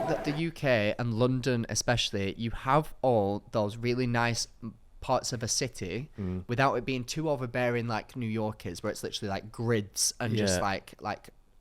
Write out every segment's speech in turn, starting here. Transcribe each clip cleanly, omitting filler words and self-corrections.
think that the UK and London especially, you have all those really nice parts of a city without it being too overbearing like New York is, where it's literally like grids and just like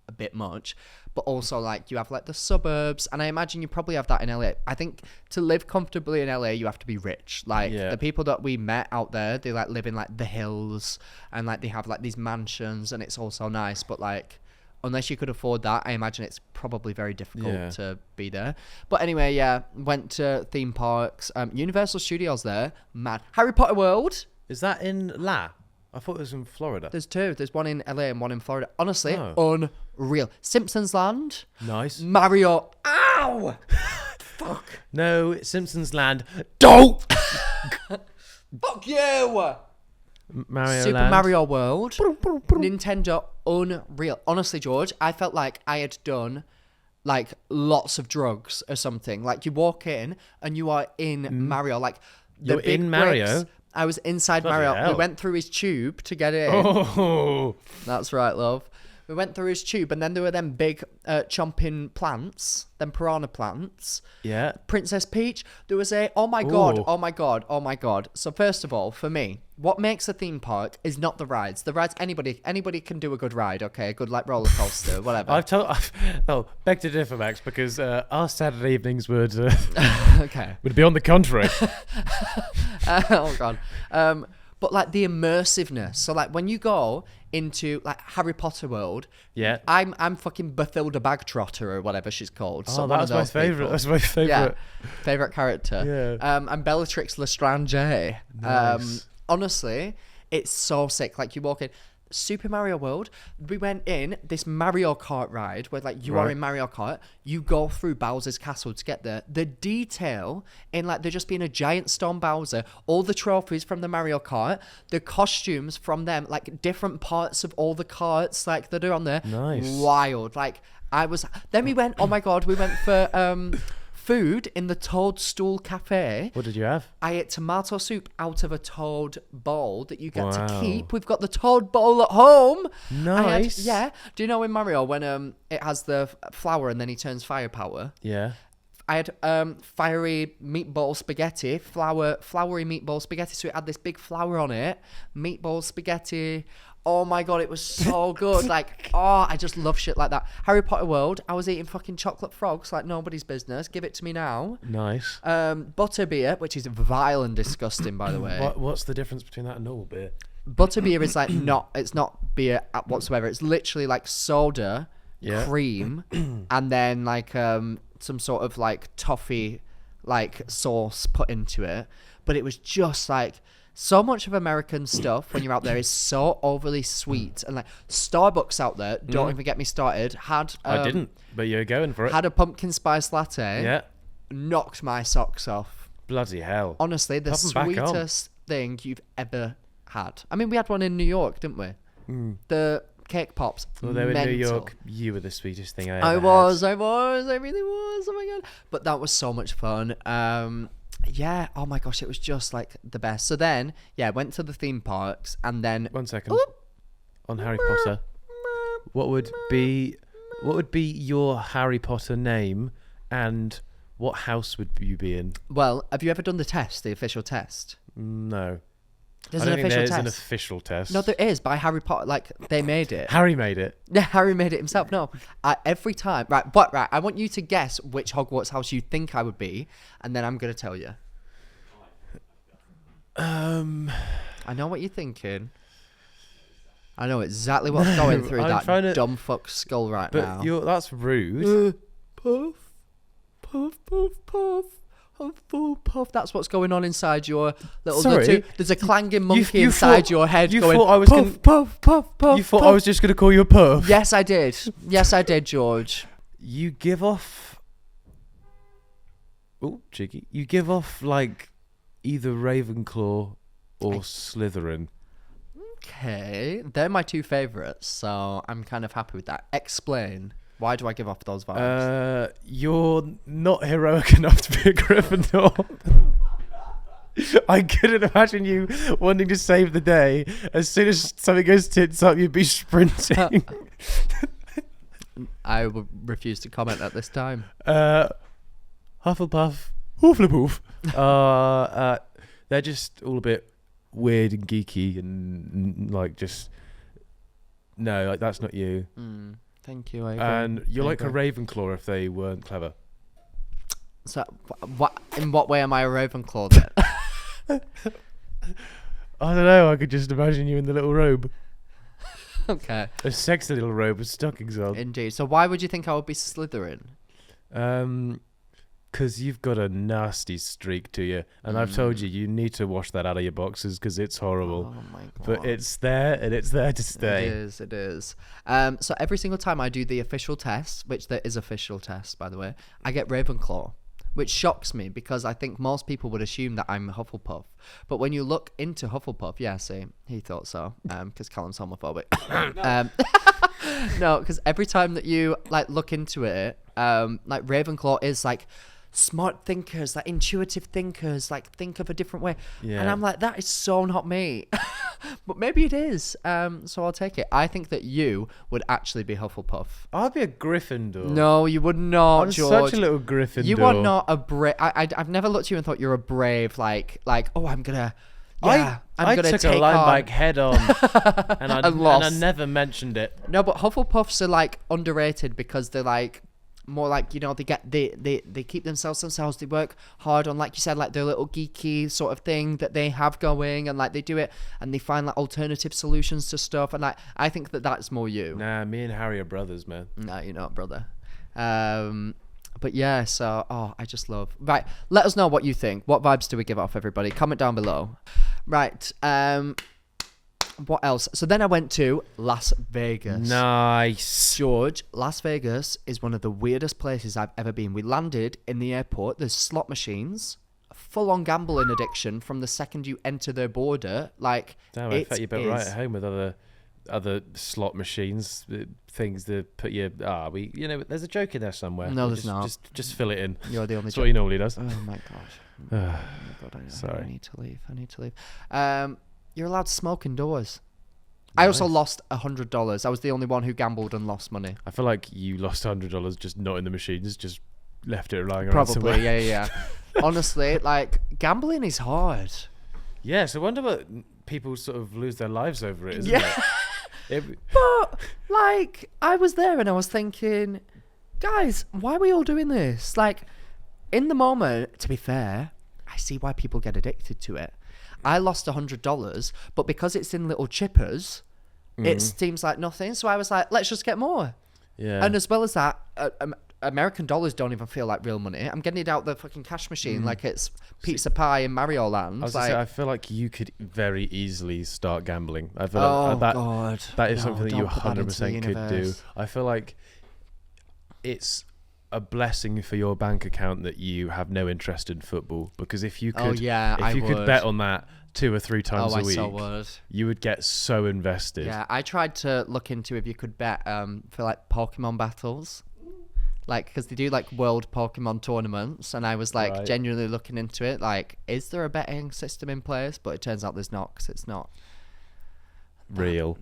a bit much. But also like you have like the suburbs, and I imagine you probably have that in LA. I think to live comfortably in LA you have to be rich. Like the people that we met out there, they like live in like the hills, and like they have like these mansions, and it's all so nice. But like unless you could afford that, I imagine it's probably very difficult to be there. But anyway, went to theme parks. Universal Studios there, mad. Harry Potter World. Is that in I thought it was in Florida. There's two. There's one in LA and one in Florida. Honestly, unreal. Simpsons Land. Nice. Mario. Ow! Fuck. No, Simpsons Land. Don't! Fuck you! Mario Super Land. Mario World. Nintendo. Unreal. Honestly, George, I felt like I had done like lots of drugs or something. Like you walk in and you are in Mario. Like You're in Mario? bricks, I was inside Bloody Mario. hell. We went through his tube to get in. Oh. That's right, love. We went through his tube, and then there were them big chomping plants, them piranha plants. Yeah. Princess Peach. There was oh my god. So first of all, for me, what makes a theme park is not the rides. The rides, anybody can do a good ride, okay? A good like roller coaster, whatever. Beg to differ, Max, because our Saturday evenings would okay. would be on the contrary. Oh god. But like the immersiveness. So like when you go into like Harry Potter World, I'm fucking Bathilda Bagtrotter or whatever she's called. So that was my favourite. That's my favourite. Yeah, favourite character. Yeah. I'm Bellatrix Lestrange. Nice. Honestly, it's so sick. Like you walk in Super Mario World, we went in this Mario Kart ride where like you are in Mario Kart, you go through Bowser's castle to get there. The detail in like there just being a giant stone Bowser, all the trophies from the Mario Kart, the costumes from them, like different parts of all the carts like that are on there. Nice. Wild. Like then we went, oh my god, we went for food in the Toadstool Cafe. What did you have? I ate tomato soup out of a toad bowl that you get to keep. We've got the toad bowl at home. Nice. Do you know in Mario when it has the flower and then he turns firepower? Yeah. I had fiery meatball spaghetti, floury meatball spaghetti. So it had this big flour on it. Meatball spaghetti. Oh my god, it was so good. Like, I just love shit like that. Harry Potter World, I was eating fucking chocolate frogs like nobody's business. Give it to me now. Nice. Butterbeer, which is vile and disgusting, by the way. What's the difference between that and normal beer? Butterbeer is like it's not beer whatsoever. It's literally like soda, cream, and then like some sort of like toffee like sauce put into it. But it was just like so much of American stuff when you're out there is so overly sweet. And like Starbucks out there, don't even get me started, I didn't, but you're going for it. Had a pumpkin spice latte. Yeah. Knocked my socks off. Bloody hell. Honestly, the sweetest thing you've ever had. I mean, we had one in New York, didn't we? The cake pops. Although in New York, you were the sweetest thing I ever had. I really was. Oh my god. But that was so much fun. Yeah, oh my gosh, it was just like the best. So then, went to the theme parks and then 1 second. On Harry Potter, what would be your Harry Potter name and what house would you be in? Well, have you ever done the test, the official test? No. There's I don't an think official there's test. an official test. No, there is by Harry Potter. Like they made it. Harry made it. Yeah, Harry made it himself. No, every time. Right. I want you to guess which Hogwarts house you think I would be, and then I'm gonna tell you. I know what you're thinking. I know exactly what's going through that dumb fuck skull right now. But that's rude. Puff, puff, puff, puff. Puff. That's what's going on inside your little. Sorry, there's a clanging monkey inside your head. You going, thought I was puff, puff, puff, puff. You thought puff. I was just going to call you a puff. Yes, I did. Yes, I did, George. You give off. Oh, cheeky. You give off like either Ravenclaw or Slytherin. Okay, they're my two favourites, so I'm kind of happy with that. Explain. Why do I give off those vibes? You're not heroic enough to be a Gryffindor. I couldn't imagine you wanting to save the day. As soon as something goes tits up, you'd be sprinting. I would refuse to comment at this time. Hufflepuff, Hufflepuff. They're just all a bit weird and geeky and like just no, like that's not you. Thank you. I agree. And you're like a Ravenclaw if they weren't clever. So, what? In what way am I a Ravenclaw then? I don't know. I could just imagine you in the little robe. Okay. A sexy little robe with stockings on. Indeed. So why would you think I would be Slytherin? Because you've got a nasty streak to you, and I've told you need to wash that out of your boxes because it's horrible. Oh my god! But it's there, and it's there to stay. It is. So every single time I do the official test, which there is official test by the way, I get Ravenclaw, which shocks me because I think most people would assume that I'm Hufflepuff. But when you look into Hufflepuff, yeah, see, he thought so, because Callum's homophobic. No, because every time that you like look into it, like Ravenclaw is like smart thinkers, like intuitive thinkers, like think of a different way. Yeah. And I'm like, that is so not me. But maybe it is. So I'll take it. I think that you would actually be Hufflepuff. I'd be a Gryffindor. No, you would not, I'm George. such a little Gryffindor. You are not a brave. I've never looked at you and thought you're a brave, like, oh, I'm gonna. Yeah, I took a Lineback head on, and I never mentioned it. No, but Hufflepuffs are like underrated because they're like more like, you know, they keep themselves. They work hard on, like you said, like their little geeky sort of thing that they have going, and like they do it and they find like alternative solutions to stuff. And like I think that that's more you. Nah, me and Harry are brothers, man. No, you're not, brother. But yeah, so I just love. Right, let us know what you think. What vibes do we give off, everybody? Comment down below. Right. What else? So then I went to Las Vegas. Nice. George, Las Vegas is one of the weirdest places I've ever been. We landed in the airport. There's slot machines, full-on gambling addiction from the second you enter their border. Like, damn, I thought you'd been right at home with other slot machines, things that put you. There's a joke in there somewhere. No, there's not. Just fill it in. You're the only. That's what he normally does. Oh my gosh. Oh my god. Sorry. I need to leave. You're allowed to smoke indoors. Nice. I also lost $100. I was the only one who gambled and lost money. I feel like you lost $100 just not in the machines, just left it lying around somewhere. Probably, yeah. Honestly, like, gambling is hard. Yeah, so I wonder what people sort of lose their lives over it, isn't it? But, like, I was there and I was thinking, guys, why are we all doing this? Like, in the moment, to be fair, I see why people get addicted to it. I lost $100, but because it's in little chippers, it seems like nothing. So I was like, let's just get more. Yeah. And as well as that, American dollars don't even feel like real money. I'm getting it out the fucking cash machine like it's pizza pie in Mario Land. I feel like you could very easily start gambling. I feel God. That is something that you 100% could do. I feel like it's a blessing for your bank account that you have no interest in football, because if you could could bet on that 2 or 3 times a week, you would get so invested. Yeah, I tried to look into if you could bet for like Pokemon battles, like because they do like world Pokemon tournaments, and I was like genuinely looking into it, like, is there a betting system in place? But it turns out there's not, because it's not real.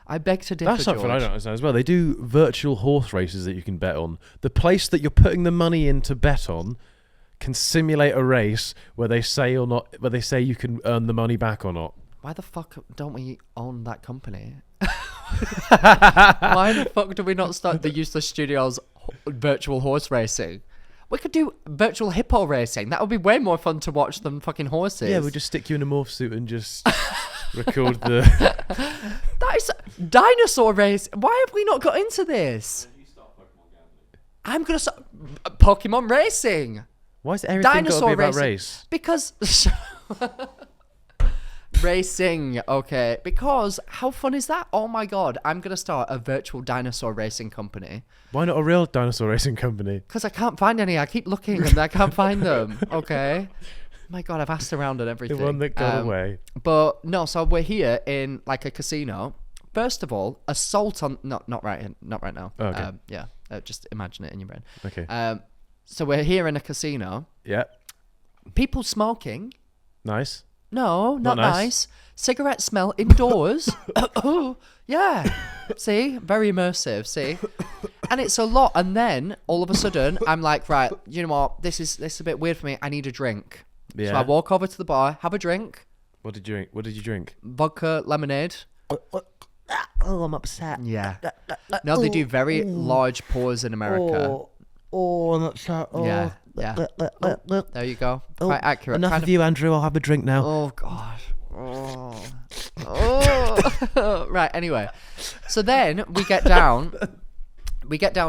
I beg to differ, That's something George. I don't understand as well. They do virtual horse races that you can bet on. The place that you're putting the money in to bet on can simulate a race where they say you can earn the money back or not. Why the fuck don't we own that company? Why the fuck do we not start the Useless Studios virtual horse racing? We could do virtual hippo racing. That would be way more fun to watch than fucking horses. Yeah, we'll just stick you in a morph suit and just record the... That is dinosaur race. Why have we not got into this? I'm going to start Pokemon racing. Why is everything got to be about race? Because... Racing, okay. Because how fun is that? Oh my god, I'm going to start a virtual dinosaur racing company. Why not a real dinosaur racing company? Because I can't find any. I keep looking and I can't find them. Okay. My god, I've asked around and everything. The one that got away. But no, so we're here in like a casino. First of all, assault on... Not right now. Oh, okay. Just imagine it in your brain. Okay. So we're here in a casino. Yeah. People smoking. Nice. No, not nice. Cigarette smell indoors. Oh, yeah. See? Very immersive. See? And it's a lot. And then all of a sudden, I'm like, right, you know what? This is a bit weird for me. I need a drink. Yeah. So I walk over to the bar, have a drink. What did you drink? Vodka, lemonade. Oh, I'm upset. Yeah. No, they do very large pours in America. I'm upset. Yeah. There you go. Quite accurate. Enough of you, Andrew. I'll have a drink now. Oh, God. Right, anyway. So then we get down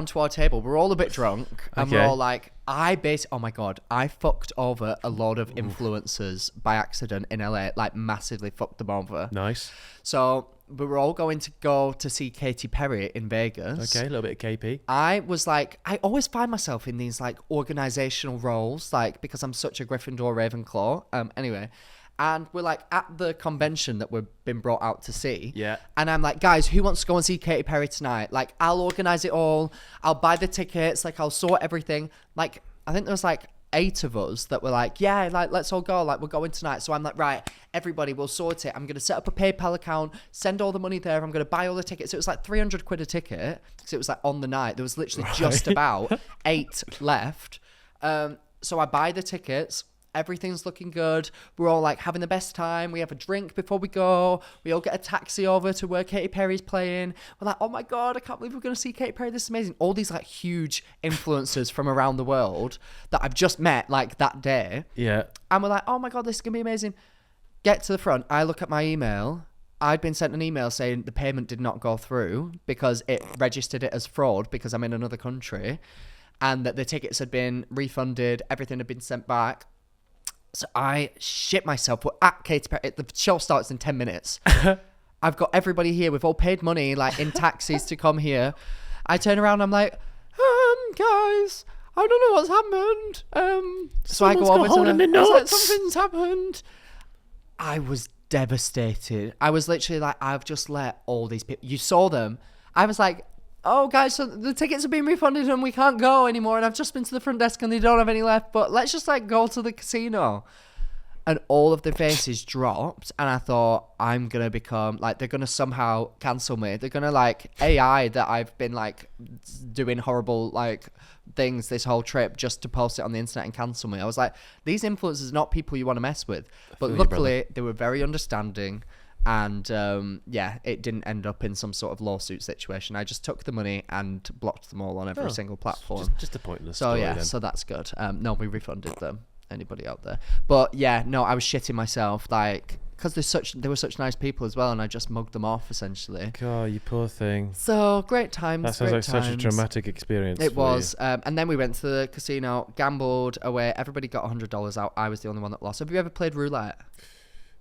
to our table. We're all a bit drunk. And we're all like, oh my God, I fucked over a lot of influencers by accident in LA. Like, massively fucked them over. Nice. So we were all going to go to see Katy Perry in Vegas. Okay, a little bit of KP. I was like, I always find myself in these like organizational roles, like because I'm such a Gryffindor Ravenclaw. Anyway, and we're like at the convention that we've been brought out to see. Yeah. And I'm like, guys, who wants to go and see Katy Perry tonight? Like, I'll organize it all. I'll buy the tickets. Like, I'll sort everything. Like, I think there was like 8 of us that were like, yeah, like, let's all go. Like, we're going tonight. So I'm like, right, everybody, we'll sort it. I'm going to set up a PayPal account, send all the money there. I'm going to buy all the tickets. So it was like 300 quid a ticket because it was like on the night. There was literally just about 8 left. So I buy the tickets. Everything's looking good. We're all like having the best time. We have a drink before we go. We all get a taxi over to where Katy Perry's playing. We're like, oh my God, I can't believe we're going to see Katy Perry. This is amazing. All these like huge influencers from around the world that I've just met like that day. Yeah. And we're like, oh my God, this is going to be amazing. Get to the front. I look at my email. I'd been sent an email saying the payment did not go through because it registered it as fraud because I'm in another country and that the tickets had been refunded. Everything had been sent back. So I shit myself. We're at Katy Perry. The show starts in 10 minutes. I've got everybody here. We've all paid money, like in taxis to come here. I turn around. I'm like, guys, I don't know what's happened. So I go over to them. I was like, something's happened. I was devastated. I was literally like, I've just let all these people. You saw them. I was like, oh, guys, so the tickets have been refunded and we can't go anymore. And I've just been to the front desk and they don't have any left. But let's just like go to the casino. And all of the faces dropped. And I thought, I'm going to become like, they're going to somehow cancel me. They're going to like AI that I've been like doing horrible like things this whole trip just to post it on the internet and cancel me. I was like, these influencers are not people you want to mess with. But luckily, they were very understanding. And it didn't end up in some sort of lawsuit situation. I just took the money and blocked them all on every single platform. Just a pointless story. So so that's good. No, we refunded them. Anybody out there? But yeah, no, I was shitting myself, like, because they were such nice people as well, and I just mugged them off essentially. God, you poor thing. So great times. That sounds like such a traumatic experience. It was. And then we went to the casino, gambled away. Everybody got $100 out. I was the only one that lost. Have you ever played roulette?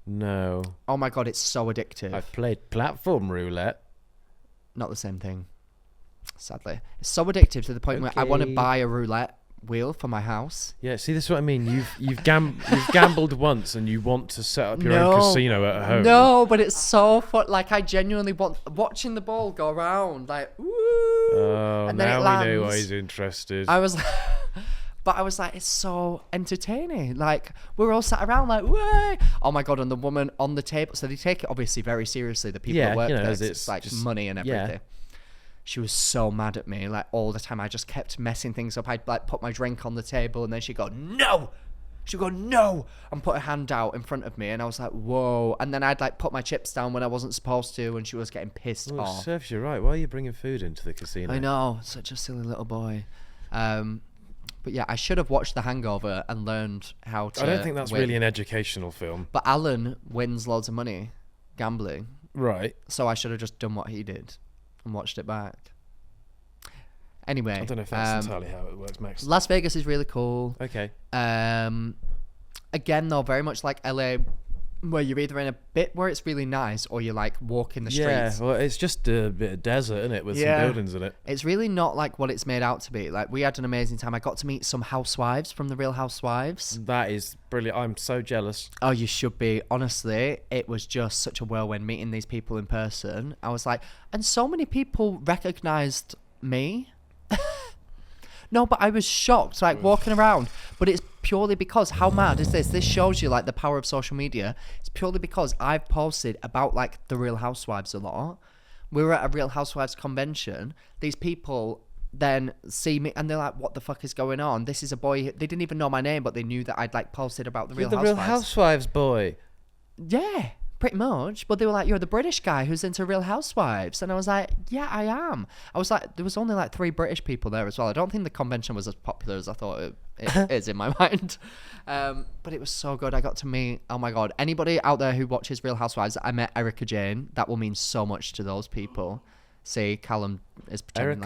No. Oh my God, it's so addictive. I've played platform roulette. Not the same thing, sadly. It's so addictive to the point where I want to buy a roulette wheel for my house. Yeah, see, this is what I mean. You've gambled once and you want to set up your own casino at home. No, but it's so fun. Like, I genuinely want watching the ball go around. Like, ooh. Oh, and then now we know why he's interested. I was like, it's so entertaining. Like, we're all sat around like, way. Oh my God, and the woman on the table. So they take it obviously very seriously. The people that work there, it's like just money and everything. Yeah. She was so mad at me, like all the time. I just kept messing things up. I'd like put my drink on the table and then she'd go, no. She'd go, no, and put her hand out in front of me. And I was like, whoa. And then I'd like put my chips down when I wasn't supposed to. And she was getting pissed off. It serves you right. Why are you bringing food into the casino? I know. Such a silly little boy. But yeah, I should have watched The Hangover and learned how to I don't think that's win. really an educational film. But Alan wins loads of money gambling. Right. So I should have just done what he did and watched it back. Anyway. I don't know if that's entirely how it works, Max. Las Vegas is really cool. Okay. Again, though, very much like LA, where you're either in a bit where it's really nice or you're like walking the streets. Yeah, well, it's just a bit of desert, isn't it, with some buildings in it. It's really not like what it's made out to be. Like, we had an amazing time. I got to meet some housewives from The Real Housewives. That is brilliant. I'm so jealous. Oh, you should be. Honestly, it was just such a whirlwind meeting these people in person. I was like, and so many people recognized me. No, but I was shocked, like walking around. But it's purely because, how mad is this? This shows you like the power of social media. It's purely because I've posted about like the Real Housewives a lot. We were at a Real Housewives convention. These people then see me and they're like, what the fuck is going on? This is a boy. They didn't even know my name, but they knew that I'd like posted about the Real Housewives. The Real Housewives boy. Yeah, pretty much. But they were like, you're the British guy who's into Real Housewives. And I was like, yeah, I am. I was like, there was only like 3 British people there as well. I don't think the convention was as popular as I thought it is in my mind. But it was so good. I got to meet, oh my God, anybody out there who watches Real Housewives, I met Erica Jane. That will mean so much to those people. See, Callum is pretending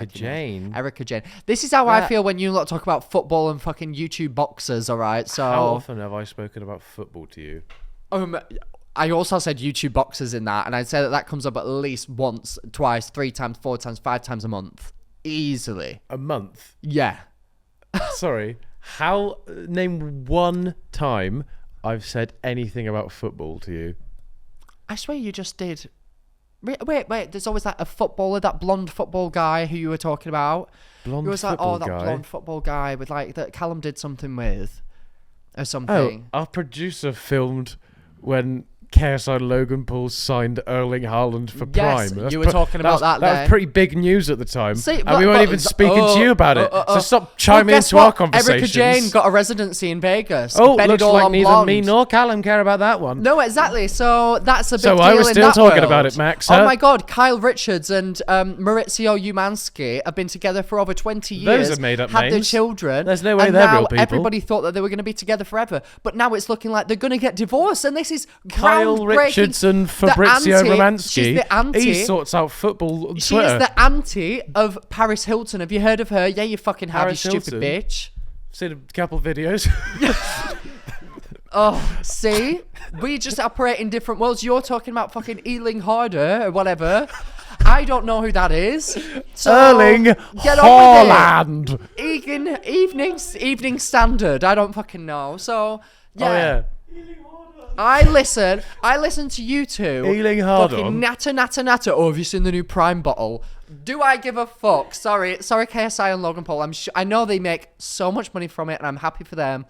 Erica Jane. This is how I feel when you lot talk about football and fucking YouTube boxers, all right? So how often have I spoken about football to you? I also said YouTube boxers in that, and I'd say that comes up at least once, twice, 3 times, 4 times, 5 times a month. Easily. A month? Yeah. Sorry. Name one time I've said anything about football to you. I swear you just did. Wait, there's always like a footballer, that blonde football guy who you were talking about. Blonde you was football like, that guy? Blonde football guy with like that Callum did something with or something. Oh, our producer filmed when KSI Logan Paul signed Erling Haaland for Prime. Yes, you were talking about that. That was pretty big news at the time. See, and we weren't even speaking to you about it. So stop chiming into our conversations. Erica Jane got a residency in Vegas. Oh, looks like neither me nor Callum care about that one. No, exactly. So that's a big deal. So I was still talking about it, Max. Oh my God, Kyle Richards and Maurizio Umansky have been together for over 20 years. Those are made up had names. Their children. There's no way they're real people. Everybody thought that they were going to be together forever, but now it's looking like they're going to get divorced, and this is Kyle Richards and Fabrizio Romansky. She's the auntie. He sorts out football on Twitter. She is the auntie of Paris Hilton. Have you heard of her? Yeah, you fucking have, Paris you stupid Hilton? bitch. Seen a couple of videos. Oh, see? We just operate in different worlds. You're talking about fucking Erling Harder or whatever. I don't know who that is. So Erling Haaland. Evening Standard. I don't fucking know. So, yeah. Oh, yeah. I listen to you two. Ealing hard fucking on. natter. Oh, have you seen the new Prime bottle? Do I give a fuck? Sorry, KSI and Logan Paul. I know they make so much money from it, and I'm happy for them.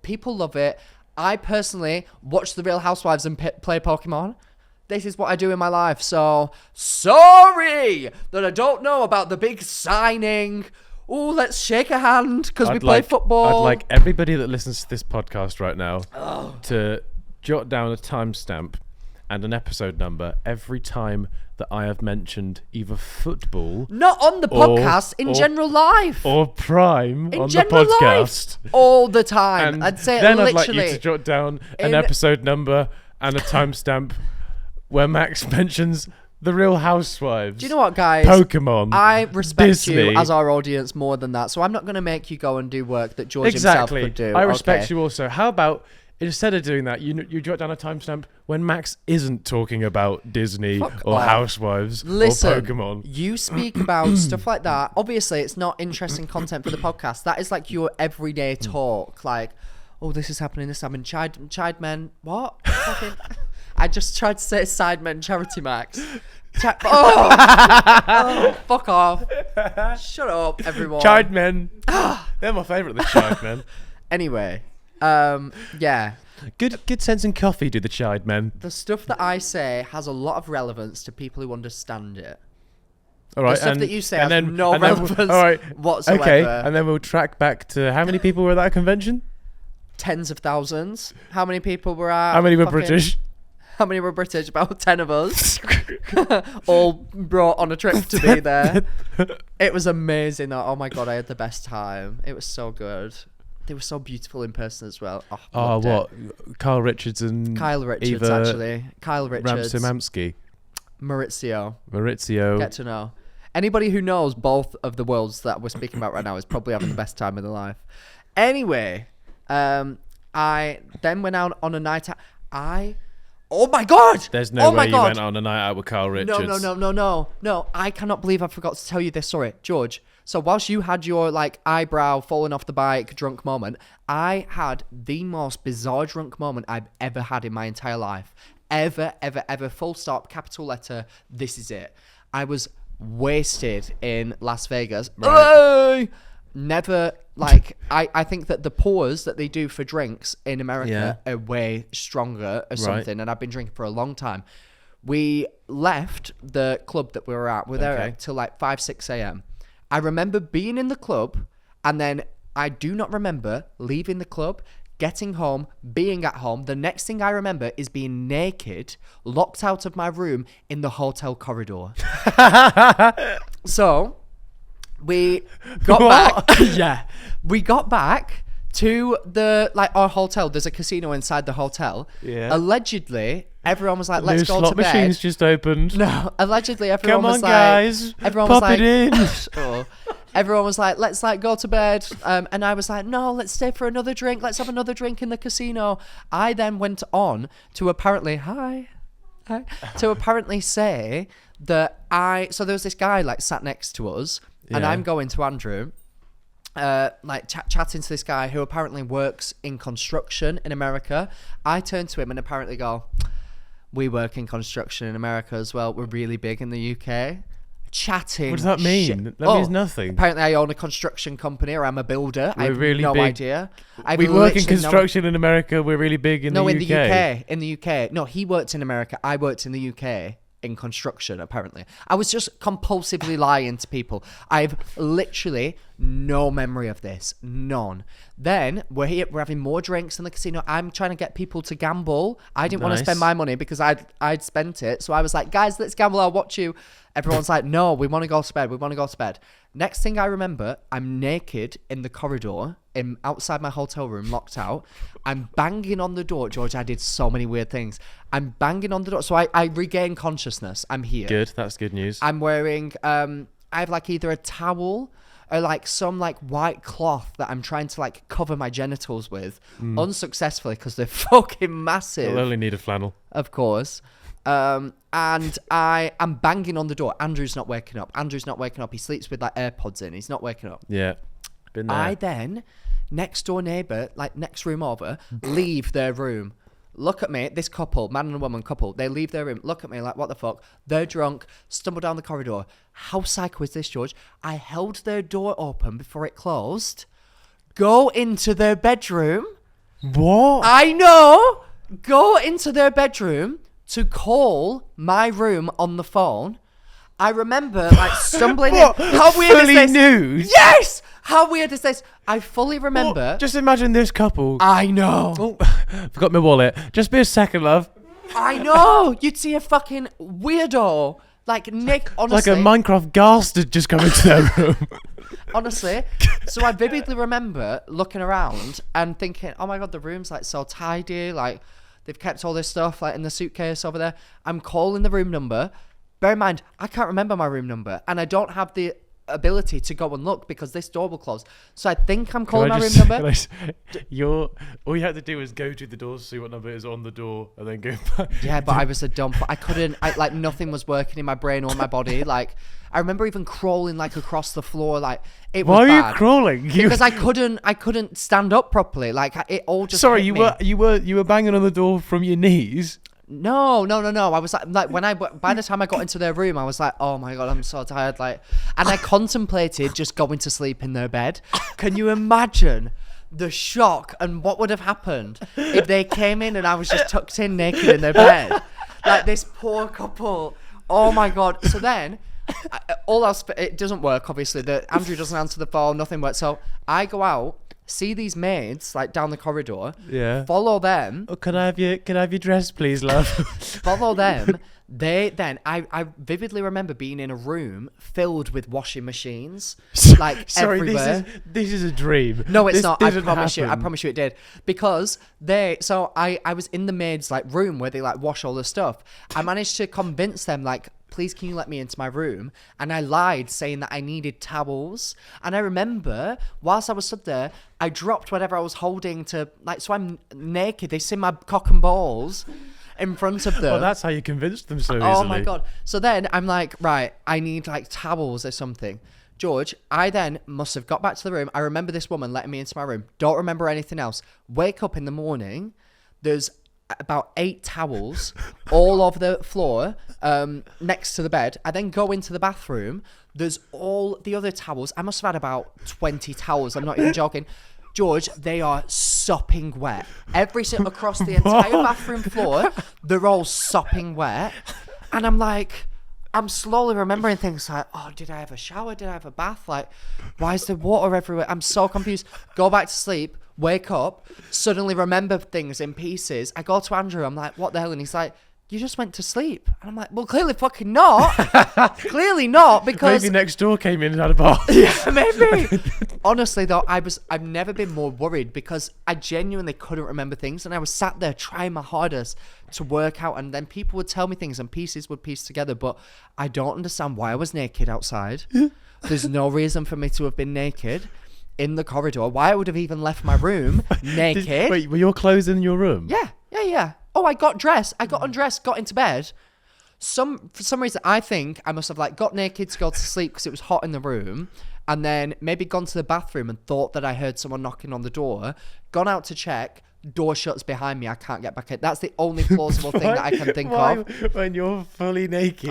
People love it. I personally watch The Real Housewives and play Pokemon. This is what I do in my life. So, sorry that I don't know about the big signing. Oh, let's shake a hand because we play football. I'd like everybody that listens to this podcast right now to jot down a timestamp and an episode number every time that I have mentioned either football, not on the podcast, in general life, or Prime in on the podcast, all the time. And I'd say then literally. I'd like you to jot down an episode number and a timestamp where Max mentions The Real Housewives. Do you know what, guys? Pokemon. I respect Disney. you as our audience more than that, so I'm not going to make you go and do work that George himself could do. I respect you also. How about instead of doing that, you jot down a timestamp when Max isn't talking about Disney Housewives or Pokemon. You speak about stuff like that. Obviously, it's not interesting content for the podcast. That is like your everyday talk. Like, oh, this is happening, this happened. Chidemen. What? Fucking. I just tried to say Sidemen Charity Max. Fuck off. Shut up, everyone. Chidemen. They're my favourite, the Chidemen. Anyway. Yeah. Good sense in coffee, do the Chidemen. The stuff that I say has a lot of relevance to people who understand it. All right, the stuff that you say has no relevance whatsoever. Okay, and then we'll track back to how many people were at that convention? Tens of thousands. How many people were at? How many were British? How many were British? About 10 of us. All brought on a trip to be there. It was amazing. Oh my God, I had the best time. It was so good. They were so beautiful in person as well. Oh, what? Kyle Richards and Kyle Richards, Eva actually. Kyle Richards. Ramsey-Mamsky. Maurizio. Get to know. Anybody who knows both of the worlds that we're speaking about right now is probably having the best time of their life. Anyway, I then went out on a night out. Oh my God! There's no way you went on a night out with Kyle Richards. No. I cannot believe I forgot to tell you this. Sorry, George. So whilst you had your like eyebrow falling off the bike drunk moment, I had the most bizarre drunk moment I've ever had in my entire life. Ever. Full stop, capital letter. This is it. I was wasted in Las Vegas. Right. Never, like, I think that the pours that they do for drinks in America are way stronger or something, and I've been drinking for a long time. We left the club that we were at. We were there till like 5, 6 a.m. I remember being in the club, and then I do not remember leaving the club, getting home, being at home. The next thing I remember is being naked, locked out of my room in the hotel corridor. So we got back. Yeah. We got back to our hotel. There's a casino inside the hotel. Yeah. Allegedly, everyone was like, let's go slot to bed. Machines just opened. No, allegedly everyone was like, guys, everyone pop was like, it in. Oh. Everyone was like, let's like go to bed. And I was like, no, let's stay for another drink. Let's have another drink in the casino. I then went on to apparently, to apparently say that so there was this guy like sat next to us, and I'm going to Andrew, chatting to this guy who apparently works in construction in America. I turn to him and apparently go, we work in construction in America as well. We're really big in the UK. Chatting. What does that mean? That means nothing. Apparently I own a construction company, or I'm a builder. I have really no big. idea. We work in construction in America. We're really big in the UK. No, in the UK. No, he worked in America. I worked in the UK in construction, apparently. I was just compulsively lying to people. I've literally no memory of this. None. Then we're having more drinks in the casino. I'm trying to get people to gamble. I didn't want to spend my money because I'd spent it. So I was like, guys, let's gamble. I'll watch you. Everyone's like, no, we want to go to bed. Next thing I remember, I'm naked in the corridor, outside my hotel room, locked out. I'm banging on the door. George, I did so many weird things. I'm banging on the door. So I regain consciousness. I'm here. Good. That's good news. I'm wearing, I have like either a towel or like some like white cloth that I'm trying to like cover my genitals with, unsuccessfully because they're fucking massive. You'll only need a flannel. Of course. And I'm banging on the door. Andrew's not waking up. He sleeps with like AirPods in. He's not waking up. Yeah. Been there. I then, next door neighbour, like next room over, leave their room. Look at me, this couple, man and woman couple, they leave their room, look at me like, what the fuck? They're drunk, stumble down the corridor. How psycho is this, George? I held their door open before it closed, go into their bedroom. What? I know! Go into their bedroom to call my room on the phone. I remember like stumbling in. How weird is this? News? Yes! How weird is this? I fully remember. What? Just imagine this couple. I know. Oh, forgot my wallet. Just be a second, love. I know. You'd see a fucking weirdo. Like Nick, honestly. Like a Minecraft ghastard just come into their room. Honestly. So I vividly remember looking around and thinking, oh my God, the room's like so tidy. Like they've kept all this stuff like in the suitcase over there. I'm calling the room number. Bear in mind, I can't remember my room number, and I don't have the ability to go and look because this door will close. So I think I'm calling my room number. All you had to do was go to the door, see what number is on the door, and then go back. Yeah, but I was a dumb. I couldn't. Like nothing was working in my brain or my body. Like I remember even crawling like across the floor. Like it was. Why bad. are you crawling? Because I couldn't stand up properly. Like it all just. Sorry, hit you were banging on the door from your knees. No. I was like by the time I got into their room, I was like, oh my God, I'm so tired. Like, and I contemplated just going to sleep in their bed. Can you imagine the shock and what would have happened if they came in and I was just tucked in naked in their bed? Like this poor couple. Oh my God. So then, all else, it doesn't work. Obviously, Andrew doesn't answer the phone. Nothing works. So I go out. See these maids like down the corridor. Yeah. Follow them. Oh, can I have your dress, please, love? Follow them. I vividly remember being in a room filled with washing machines, like Sorry, everywhere. this is a dream. No, it's this not. I promise you it did. Because I was in the maids like room where they like wash all the stuff. I managed to convince them like, please can you let me into my room? And I lied saying that I needed towels. And I remember whilst I was stood there, I dropped whatever I was holding to like, so I'm naked. They see my cock and balls in front of them. Well, that's how you convinced them so easily. Oh my God. So then I'm like, right, I need like towels or something. George, I then must have got back to the room. I remember this woman letting me into my room. Don't remember anything else. Wake up in the morning. There's about 8 towels all over the floor next to the bed. I then go into the bathroom. There's all the other towels. I must have had about 20 towels. I'm not even joking. George, they are sopping wet. Across the entire bathroom floor, they're all sopping wet. And I'm like, I'm slowly remembering things like, oh, did I have a shower? Did I have a bath? Like, why is there water everywhere? I'm so confused. Go back to sleep, wake up, suddenly remember things in pieces. I go to Andrew, I'm like, what the hell? And he's like, you just went to sleep. And I'm like, well, clearly fucking not. Clearly not, because... Maybe next door came in and had a bath. Yeah, maybe. Honestly, though, I've never been more worried because I genuinely couldn't remember things. And I was sat there trying my hardest to work out. And then people would tell me things and pieces would piece together. But I don't understand why I was naked outside. There's no reason for me to have been naked in the corridor. Why I would have even left my room naked. Wait, were your clothes in your room? Yeah. Oh, I got dressed. I got undressed, got into bed. For some reason, I think I must have like got naked to go to sleep because it was hot in the room, and then maybe gone to the bathroom and thought that I heard someone knocking on the door, gone out to check, door shuts behind me, I can't get back in. That's the only plausible thing that I can think of. When you're fully naked,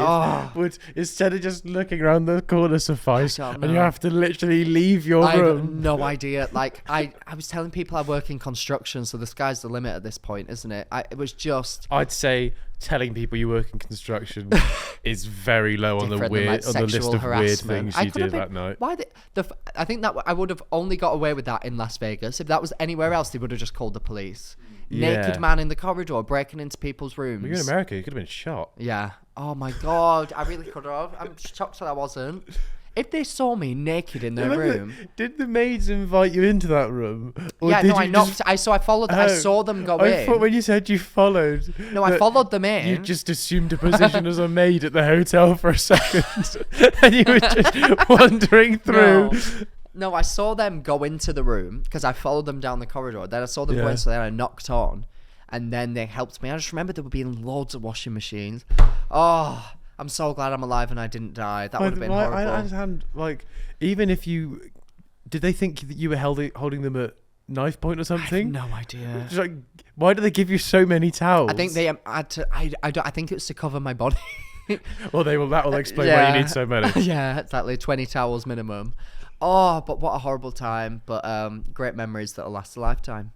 would instead of just looking around the corner suffice, and you have to literally leave your room? I have no idea. Like, I was telling people I work in construction, so the sky's the limit at this point, isn't it? It was just... I'd say telling people you work in construction is very low on the list of weird things you did that night. I think that I would have only got away with that in Las Vegas. If that was anywhere else, they would have just called the police. Yeah. Naked man in the corridor breaking into people's rooms. You're in America, you could have been shot. Yeah. Oh my God, I really could have. I'm shocked that I wasn't. If they saw me naked in their room... Did the maids invite you into that room? I knocked. I followed. I saw them go in. I thought when you said you followed... No, I followed them in. You just assumed a position as a maid at the hotel for a second. And you were just wandering through. No, I saw them go into the room because I followed them down the corridor. Then I saw them go in, so then I knocked on. And then they helped me. I just remember there would be loads of washing machines. Oh... I'm so glad I'm alive and I didn't die. That would have been horrible. I understand, like, even if you... Did they think that you were holding them at knife point or something? I have no idea. Just like, why do they give you so many towels? I think they had to... I think it was to cover my body. Well, that will explain why you need so many. Yeah, exactly. 20 towels minimum. Oh, but what a horrible time. But great memories that'll last a lifetime.